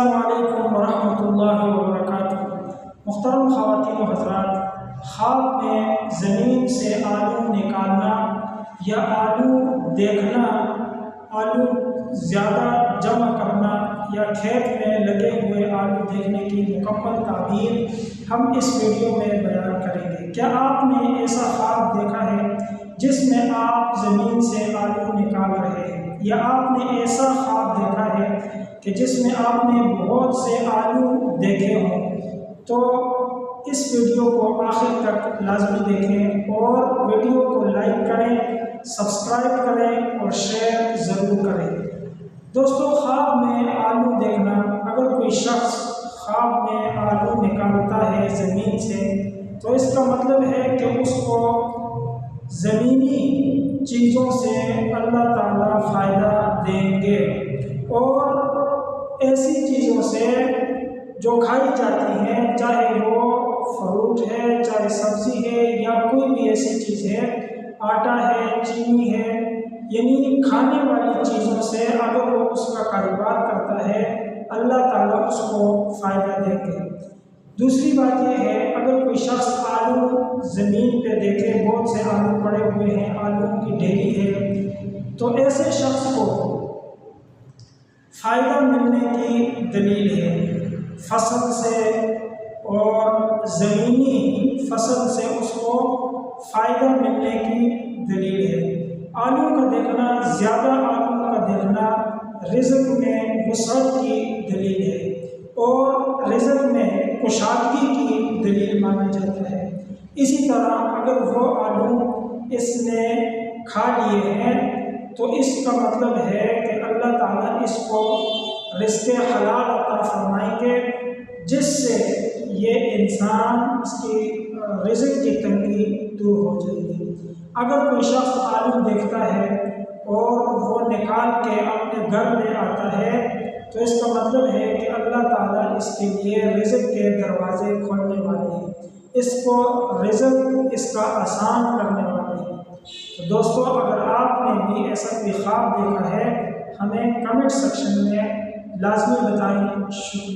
السلام علیکم ورحمۃ اللہ وبرکاتہ۔ محترم خواتین و حضرات، خواب میں زمین سے آلو نکالنا یا آلو دیکھنا، آلو زیادہ جمع کرنا یا کھیت میں لگے ہوئے آلو دیکھنے کی مکمل تعبیر ہم اس ویڈیو میں بیان کریں گے۔ کیا آپ نے ایسا خواب دیکھا ہے جس میں آپ زمین سے آلو نکال رہے ہیں، یا آپ نے ایسا خواب دیکھا ہے کہ جس میں آپ نے بہت سے آلو دیکھے ہوں؟ تو اس ویڈیو کو آخر تک لازمی دیکھیں اور ویڈیو کو لائک کریں، سبسکرائب کریں اور شیئر ضرور کریں۔ دوستو، خواب میں آلو دیکھنا، اگر کوئی شخص خواب میں آلو نکالتا ہے زمین سے، تو اس کا مطلب ہے کہ اس کو زمینی چیزوں سے اللہ تعالیٰ فائدہ دیں گے، اور ایسی چیزوں سے جو کھائی جاتی ہیں، چاہے وہ فروٹ ہے، چاہے سبزی ہے، یا کوئی بھی ایسی چیز ہے، آٹا ہے، چینی ہے، یعنی کھانے والی چیزوں سے اگر وہ اس کا کاروبار کرتا ہے، اللہ تعالیٰ اس کو فائدہ دیں گے۔ دوسری بات یہ ہے، اگر کوئی شخص آلو زمین پہ دیکھے، بہت سے آلو پڑے ہوئے ہیں، آلو کی ڈھیری ہے، تو ایسے شخص کو فائدہ ملنے کی دلیل ہے۔ فصل سے اور زمینی فصل سے اس کو فائدہ ملنے کی دلیل ہے۔ آلو کا دیکھنا، زیادہ آلو کا دیکھنا رزق میں وسعت کی دلیل ہے، اور رزق میں کشادگی کی دلیل مانا جاتا ہے۔ اسی طرح اگر وہ آلو اس نے کھا لیے ہیں تو اس کا مطلب ہے کہ اللہ تعالیٰ اس کو رزق حلال عطا فرمائیں گے، جس سے یہ انسان، اس کی رزق کی تنگی دور ہو جائے گی۔ اگر کوئی شخص آلو دیکھتا ہے اور وہ نکال کے اپنے گھر میں آتا ہے، تو اس کا مطلب ہے کہ اللہ تعالیٰ اس کے لیے رزق کے دروازے کھولنے والے ہیں، اس کو رزق اس کا آسان کرنے والے ہیں۔ تو دوستو، اگر آپ نے بھی ایسا کوئی خواب دیکھا ہے، ہمیں کمنٹ سیکشن میں لازمی بتائیں۔ شکریہ۔